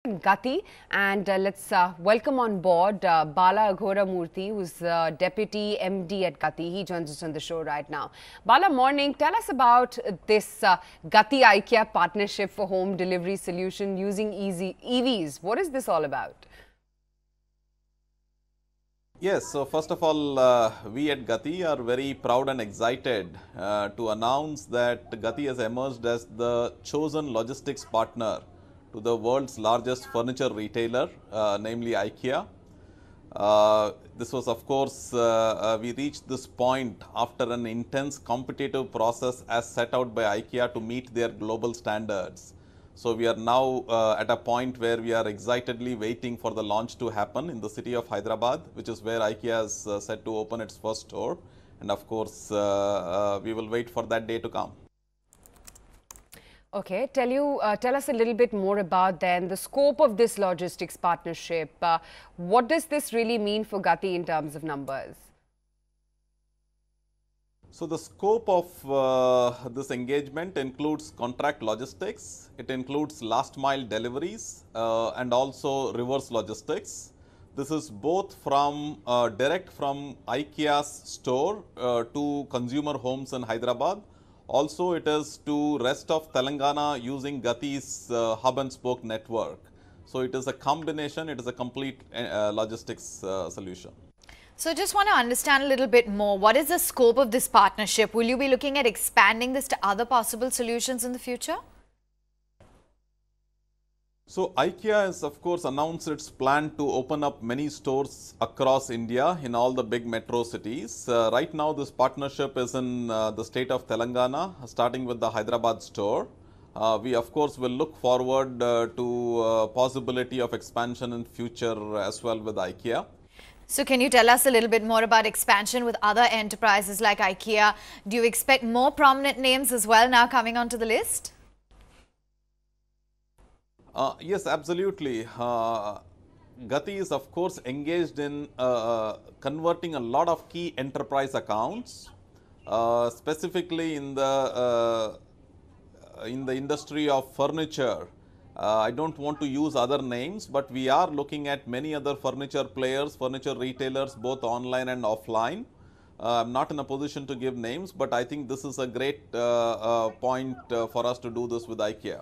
Gati, and let's welcome on board Bala Aghoramurthy, who's Deputy MD at Gati. He joins us on the show right now. Bala, morning. Tell us about this Gati IKEA partnership for home delivery solution using EVs. What is this all about? Yes, so first of all, we at Gati are very proud and excited to announce that Gati has emerged as the chosen logistics partner to the world's largest furniture retailer, namely IKEA. This was, of course, we reached this point after an intense competitive process as set out by IKEA to meet their global standards. So we are now at a point where we are excitedly waiting for the launch to happen in the city of Hyderabad, which is where IKEA is set to open its first store. And of course, we will wait for that day to come. Okay, tell us a little bit more about then the scope of this logistics partnership. What does this really mean for Gati in terms of numbers? So the scope of this engagement includes contract logistics, it includes last mile deliveries and also reverse logistics. This is both from direct from IKEA's store to consumer homes in Hyderabad. Also, it is to rest of Telangana using Gati's hub and spoke network. So it is a combination, it is a complete logistics solution. So just want to understand a little bit more. What is the scope of this partnership? Will you be looking at expanding this to other possible solutions in the future? So IKEA has of course announced its plan to open up many stores across India in all the big metro cities. Right now this partnership is in the state of Telangana, starting with the Hyderabad store. We of course will look forward to possibility of expansion in future as well with IKEA. So can you tell us a little bit more about expansion with other enterprises like IKEA? Do you expect more prominent names as well now coming onto the list? Yes, absolutely. Gati is of course engaged in converting a lot of key enterprise accounts, specifically in the industry of furniture. I don't want to use other names, but we are looking at many other furniture players, furniture retailers, both online and offline. I'm not in a position to give names, but I think this is a great point for us to do this with IKEA.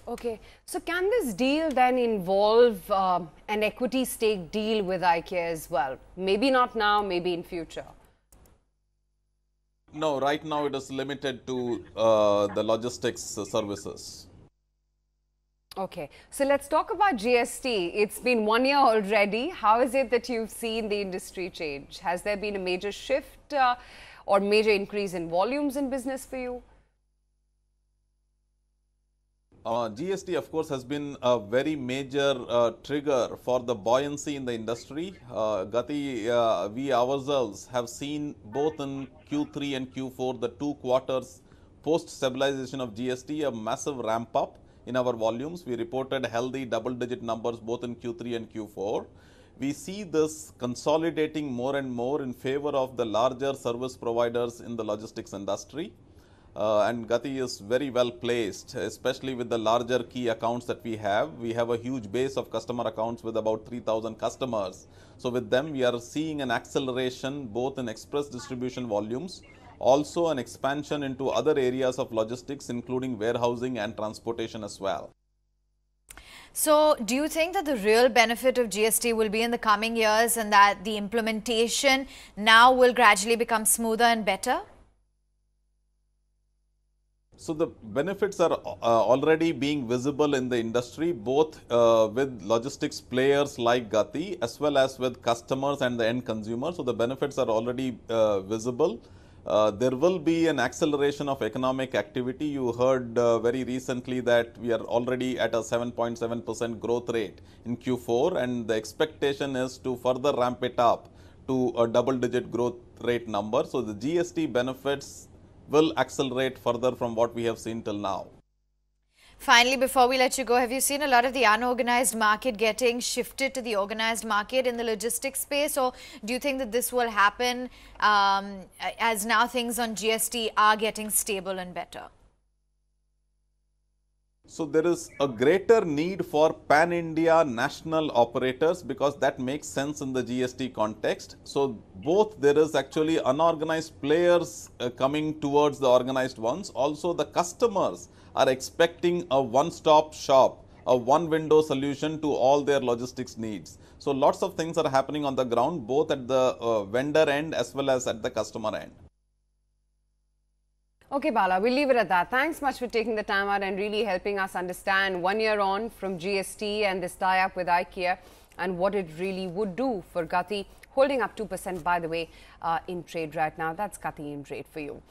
Okay, so can this deal then involve an equity stake deal with IKEA as well? Maybe not now, maybe in future. No, right now it is limited to the logistics services. Okay, so let's talk about GST. It's been 1 year already. How is it that you've seen the industry change? Has there been a major shift or major increase in volumes in business for you? GST of course has been a very major trigger for the buoyancy in the industry. Gati, we ourselves have seen both in Q3 and Q4, the 2 quarters post stabilization of GST, a massive ramp up in our volumes. We reported healthy double-digit numbers both in Q3 and Q4. We see this consolidating more and more in favor of the larger service providers in the logistics industry. And Gati is very well placed, especially with the larger key accounts that we have. We have a huge base of customer accounts with about 3,000 customers. So with them, we are seeing an acceleration both in express distribution volumes, also an expansion into other areas of logistics, including warehousing and transportation as well. So do you think that the real benefit of GST will be in the coming years and that the implementation now will gradually become smoother and better? So the benefits are already being visible in the industry, both with logistics players like Gati as well as with customers and the end consumer. So the benefits are already visible. There will be an acceleration of economic activity. You heard very recently that we are already at a 7.7% growth rate in Q4, and the expectation is to further ramp it up to a double-digit growth rate number. So the GST benefits will accelerate further from what we have seen till now. Finally, before we let you go, have you seen a lot of the unorganized market getting shifted to the organized market in the logistics space, or do you think that this will happen as now things on GST are getting stable and better? So there is a greater need for pan-India national operators because that makes sense in the GST context. So both there is actually unorganized players coming towards the organized ones. Also the customers are expecting a one-stop shop, a one-window solution to all their logistics needs. So lots of things are happening on the ground, both at the vendor end as well as at the customer end. Okay, Bala, we'll leave it at that. Thanks much for taking the time out and really helping us understand 1 year on from GST and this tie-up with IKEA and what it really would do for Gati, holding up 2%, by the way, in trade right now. That's Gati in trade for you.